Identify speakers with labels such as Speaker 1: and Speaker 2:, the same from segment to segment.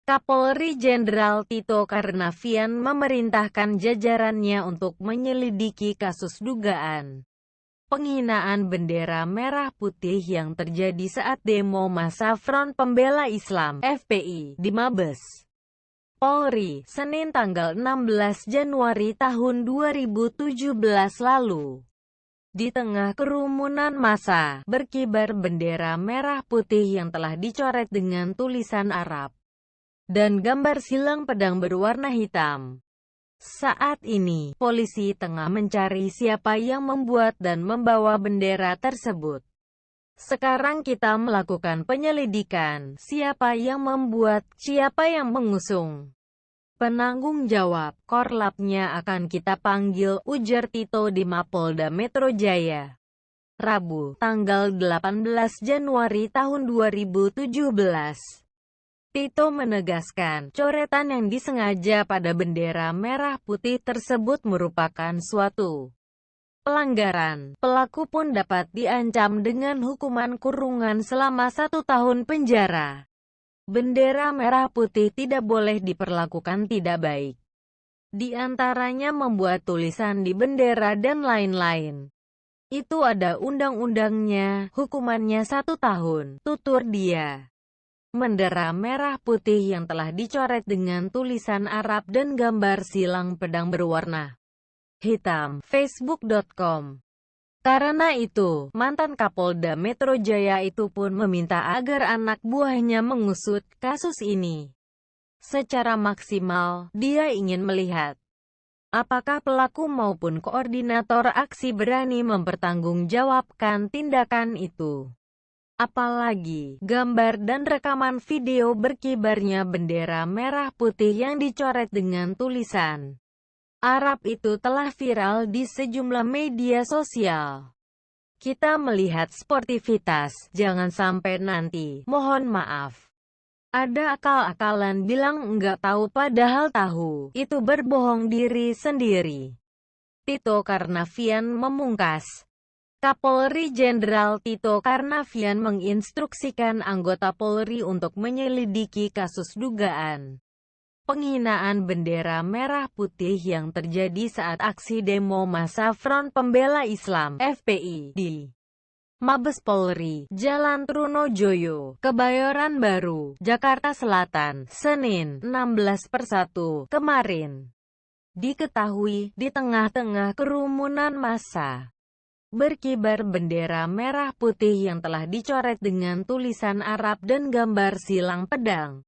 Speaker 1: Kapolri Jenderal Tito Karnavian memerintahkan jajarannya untuk menyelidiki kasus dugaan penghinaan bendera merah putih yang terjadi saat demo massa Front Pembela Islam (FPI) di Mabes Polri, Senin tanggal 16 Januari tahun 2017 lalu. Di tengah kerumunan massa, berkibar bendera merah putih yang telah dicoret dengan tulisan Arab dan gambar silang pedang berwarna hitam. Saat ini, polisi tengah mencari siapa yang membuat dan membawa bendera tersebut. Sekarang kita melakukan penyelidikan, siapa yang membuat, siapa yang mengusung. Penanggung jawab, korlapnya akan kita panggil, ujar Tito di Mapolda Metro Jaya. Rabu, tanggal 18 Januari tahun 2017. Tito menegaskan, coretan yang disengaja pada bendera merah putih tersebut merupakan suatu pelanggaran. Pelaku pun dapat diancam dengan hukuman kurungan selama 1 tahun penjara. Bendera merah putih tidak boleh diperlakukan tidak baik. Di antaranya membuat tulisan di bendera dan lain-lain. Itu ada undang-undangnya, hukumannya 1 tahun, tutur dia. Bendera merah putih yang telah dicoret dengan tulisan Arab dan gambar silang pedang berwarna hitam, facebook.com. Karena itu, mantan Kapolda Metro Jaya itu pun meminta agar anak buahnya mengusut kasus ini secara maksimal. Dia ingin melihat apakah pelaku maupun koordinator aksi berani mempertanggungjawabkan tindakan itu. Apalagi, gambar dan rekaman video berkibarnya bendera merah putih yang dicoret dengan tulisan Arab itu telah viral di sejumlah media sosial. Kita melihat sportivitas, jangan sampai nanti, mohon maaf. Ada akal-akalan bilang enggak tahu padahal tahu, itu berbohong diri sendiri. Tito Karnavian memungkas. Kapolri Jenderal Tito Karnavian menginstruksikan anggota Polri untuk menyelidiki kasus dugaan penghinaan bendera merah putih yang terjadi saat aksi demo massa Front Pembela Islam (FPI) di Mabes Polri, Jalan Trunojoyo, Kebayoran Baru, Jakarta Selatan, Senin, 16/1 kemarin. Diketahui, di tengah-tengah kerumunan massa, berkibar bendera merah putih yang telah dicoret dengan tulisan Arab dan gambar silang pedang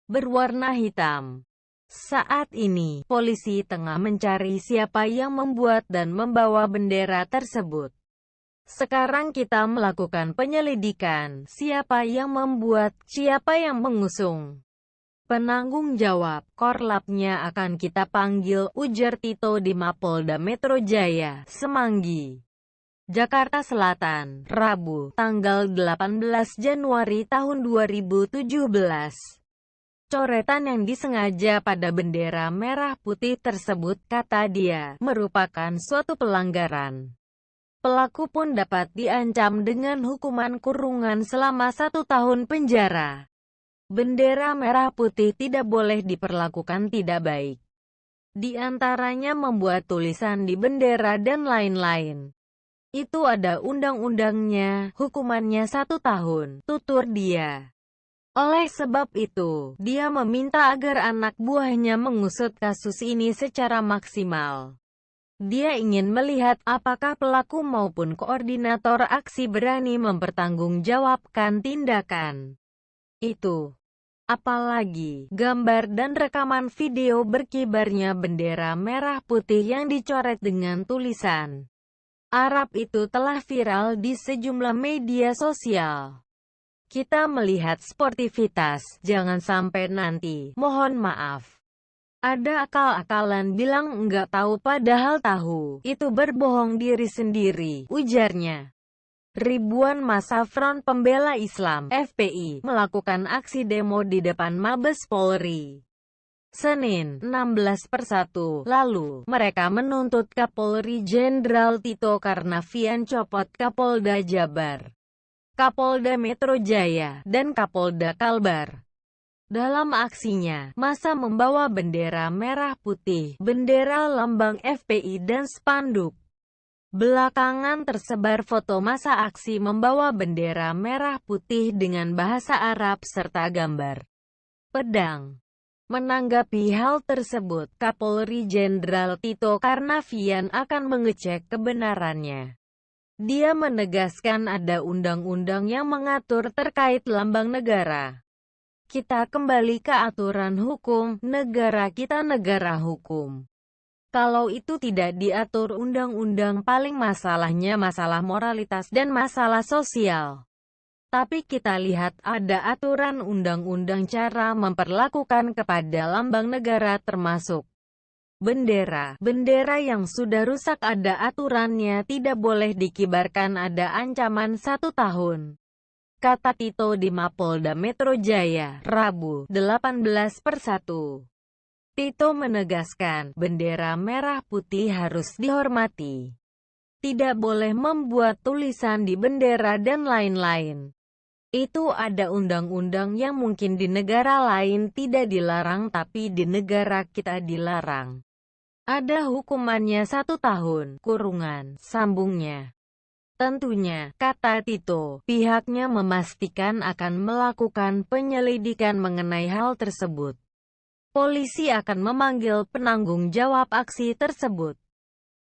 Speaker 1: berwarna hitam. Saat ini, polisi tengah mencari siapa yang membuat dan membawa bendera tersebut. Sekarang kita melakukan penyelidikan, siapa yang membuat, siapa yang mengusung. Penanggung jawab, korlapnya akan kita panggil, ujar Tito di Mapolda Metro Jaya, Semanggi, Jakarta Selatan, Rabu, tanggal 18 Januari tahun 2017. Coretan yang disengaja pada bendera merah putih tersebut, kata dia, merupakan suatu pelanggaran. Pelaku pun dapat diancam dengan hukuman kurungan selama 1 tahun penjara. Bendera merah putih tidak boleh diperlakukan tidak baik. Di antaranya membuat tulisan di bendera dan lain-lain. Itu ada undang-undangnya, hukumannya 1 tahun, tutur dia. Oleh sebab itu, dia meminta agar anak buahnya mengusut kasus ini secara maksimal. Dia ingin melihat apakah pelaku maupun koordinator aksi berani mempertanggungjawabkan tindakan itu. Apalagi, gambar dan rekaman video berkibarnya bendera merah putih yang dicoret dengan tulisan Arab itu telah viral di sejumlah media sosial. Kita melihat sportivitas, jangan sampai nanti, mohon maaf. Ada akal-akalan bilang enggak tahu padahal tahu, itu berbohong diri sendiri, ujarnya. Ribuan massa Front Pembela Islam (FPI) melakukan aksi demo di depan Mabes Polri. Senin, 16/1 lalu, mereka menuntut Kapolri Jenderal Tito Karnavian copot Kapolda Jabar, Kapolda Metro Jaya, dan Kapolda Kalbar. Dalam aksinya, massa membawa bendera merah putih, bendera lambang FPI dan spanduk. Belakangan tersebar foto massa aksi membawa bendera merah putih dengan bahasa Arab serta gambar pedang. Menanggapi hal tersebut, Kapolri Jenderal Tito Karnavian akan mengecek kebenarannya. Dia menegaskan ada undang-undang yang mengatur terkait lambang negara. Kita kembali ke aturan hukum, negara kita negara hukum. Kalau itu tidak diatur undang-undang, paling masalahnya masalah moralitas dan masalah sosial. Tapi kita lihat ada aturan undang-undang cara memperlakukan kepada lambang negara termasuk bendera. Bendera yang sudah rusak ada aturannya, tidak boleh dikibarkan, ada ancaman 1 tahun. Kata Tito di Mapolda Metro Jaya, Rabu, 18/1. Tito menegaskan, bendera merah putih harus dihormati. Tidak boleh membuat tulisan di bendera dan lain-lain. Itu ada undang-undang yang mungkin di negara lain tidak dilarang tapi di negara kita dilarang. Ada hukumannya 1 tahun, kurungan, sambungnya. Tentunya, kata Tito, pihaknya memastikan akan melakukan penyelidikan mengenai hal tersebut. Polisi akan memanggil penanggung jawab aksi tersebut.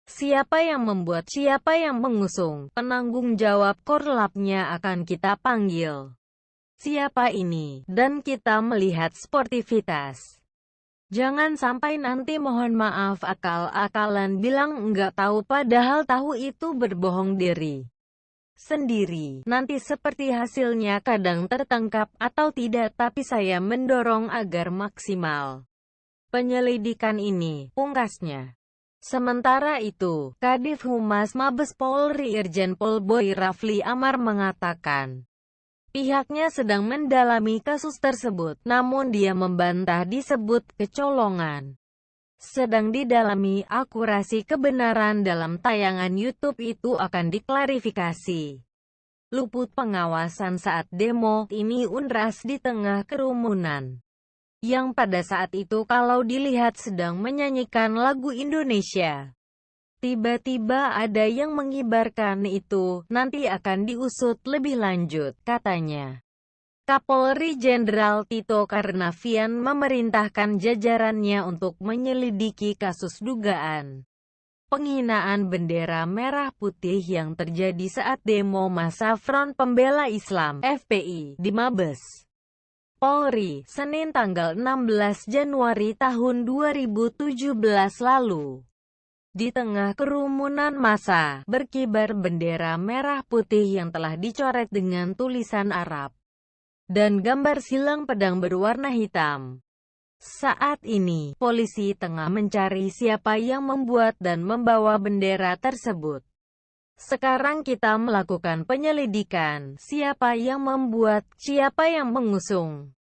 Speaker 1: Siapa yang membuat, siapa yang mengusung, penanggung jawab korlapnya akan kita panggil. Siapa ini? Dan kita melihat sportivitas. Jangan sampai nanti mohon maaf akal-akalan bilang enggak tahu padahal tahu, itu berbohong diri sendiri. Nanti seperti hasilnya kadang tertangkap atau tidak, tapi saya mendorong agar maksimal penyelidikan ini, pungkasnya. Sementara itu, Kadif Humas Mabes Polri Irjen Pol Boy Rafli Amar mengatakan, pihaknya sedang mendalami kasus tersebut, namun dia membantah disebut kecolongan. Sedang didalami, akurasi kebenaran dalam tayangan YouTube itu akan diklarifikasi. Luput pengawasan saat demo ini unras di tengah kerumunan yang pada saat itu kalau dilihat sedang menyanyikan lagu Indonesia. Tiba-tiba ada yang mengibarkan itu, nanti akan diusut lebih lanjut, katanya. Kapolri Jenderal Tito Karnavian memerintahkan jajarannya untuk menyelidiki kasus dugaan penghinaan bendera merah putih yang terjadi saat demo massa Front Pembela Islam (FPI) di Mabes Polri, Senin tanggal 16 Januari tahun 2017 lalu. Di tengah kerumunan massa, berkibar bendera merah putih yang telah dicoret dengan tulisan Arab dan gambar silang pedang berwarna hitam. Saat ini, polisi tengah mencari siapa yang membuat dan membawa bendera tersebut. Sekarang kita melakukan penyelidikan, siapa yang membuat, siapa yang mengusung.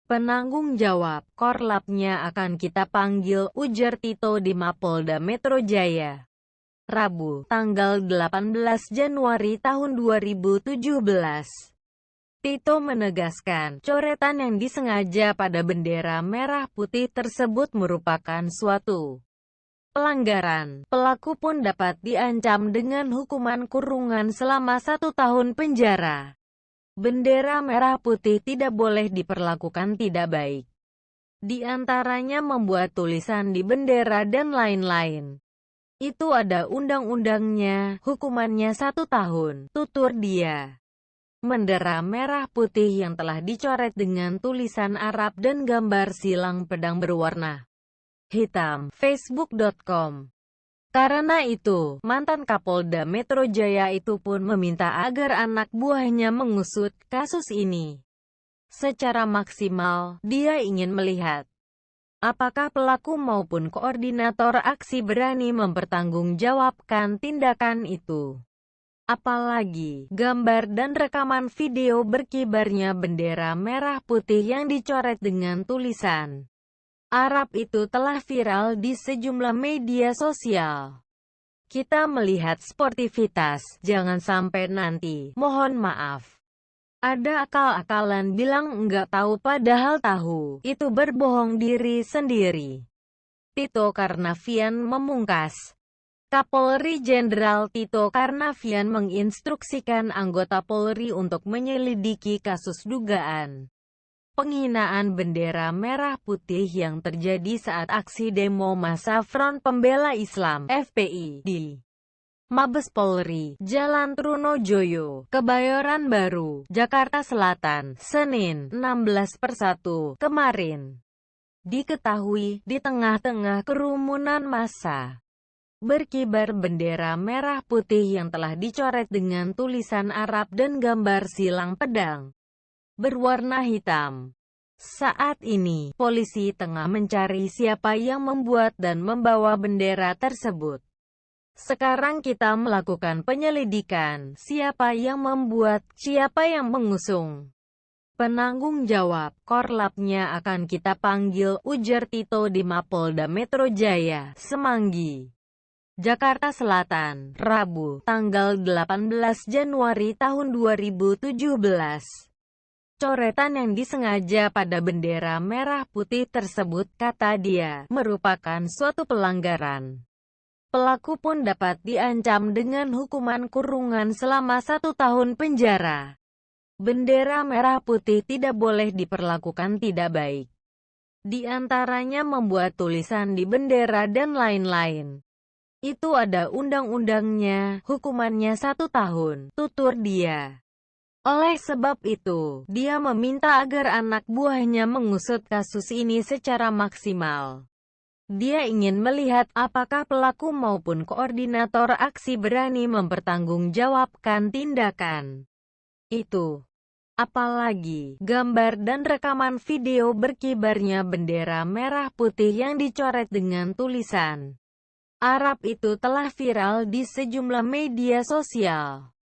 Speaker 1: Penanggung jawab korlapnya akan kita panggil, ujar Tito di Mapolda Metro Jaya. Rabu, tanggal 18 Januari tahun 2017. Tito menegaskan, coretan yang disengaja pada bendera merah putih tersebut merupakan suatu pelanggaran. Pelaku pun dapat diancam dengan hukuman kurungan selama 1 tahun penjara. Bendera merah putih tidak boleh diperlakukan tidak baik. Di antaranya membuat tulisan di bendera dan lain-lain. Itu ada undang-undangnya, hukumannya 1 tahun, tutur dia. Bendera merah putih yang telah dicoret dengan tulisan Arab dan gambar silang pedang berwarna hitam, facebook.com. Karena itu, mantan Kapolda Metro Jaya itu pun meminta agar anak buahnya mengusut kasus ini secara maksimal. Dia ingin melihat apakah pelaku maupun koordinator aksi berani mempertanggungjawabkan tindakan itu. Apalagi, gambar dan rekaman video berkibarnya bendera merah putih yang dicoret dengan tulisan Arab itu telah viral di sejumlah media sosial. Kita melihat sportivitas, jangan sampai nanti, mohon maaf. Ada akal-akalan bilang nggak tahu padahal tahu. Itu berbohong diri sendiri. Tito Karnavian memungkas. Kapolri Jenderal Tito Karnavian menginstruksikan anggota Polri untuk menyelidiki kasus dugaan penghinaan bendera merah putih yang terjadi saat aksi demo massa Front Pembela Islam (FPI) di Mabes Polri, Jalan Trunojoyo, Kebayoran Baru, Jakarta Selatan, Senin, 16/1 kemarin. Diketahui, di tengah-tengah kerumunan massa, berkibar bendera merah putih yang telah dicoret dengan tulisan Arab dan gambar silang pedang berwarna hitam. Saat ini, polisi tengah mencari siapa yang membuat dan membawa bendera tersebut. Sekarang kita melakukan penyelidikan, siapa yang membuat, siapa yang mengusung. Penanggung jawab, korlapnya akan kita panggil, ujar Tito di Mapolda Metro Jaya, Semanggi, Jakarta Selatan, Rabu, tanggal 18 Januari tahun 2017. Coretan yang disengaja pada bendera merah putih tersebut, kata dia, merupakan suatu pelanggaran. Pelaku pun dapat diancam dengan hukuman kurungan selama 1 tahun penjara. Bendera merah putih tidak boleh diperlakukan tidak baik. Di antaranya membuat tulisan di bendera dan lain-lain. Itu ada undang-undangnya, hukumannya 1 tahun, tutur dia. Oleh sebab itu, dia meminta agar anak buahnya mengusut kasus ini secara maksimal. Dia ingin melihat apakah pelaku maupun koordinator aksi berani mempertanggungjawabkan tindakan itu. Apalagi, gambar dan rekaman video berkibarnya bendera merah putih yang dicoret dengan tulisan Arab itu telah viral di sejumlah media sosial.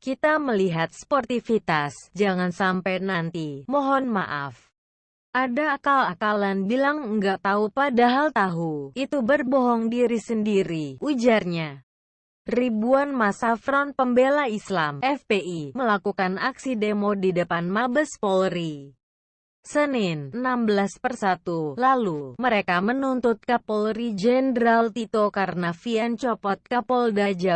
Speaker 1: Kita melihat sportivitas, jangan sampai nanti, mohon maaf. Ada akal-akalan bilang nggak tahu padahal tahu, itu berbohong diri sendiri, ujarnya. Ribuan massa Front Pembela Islam (FPI) melakukan aksi demo di depan Mabes Polri. Senin, 16/1 lalu, mereka menuntut Kapolri Jenderal Tito Karnavian copot Kapolda Jabar.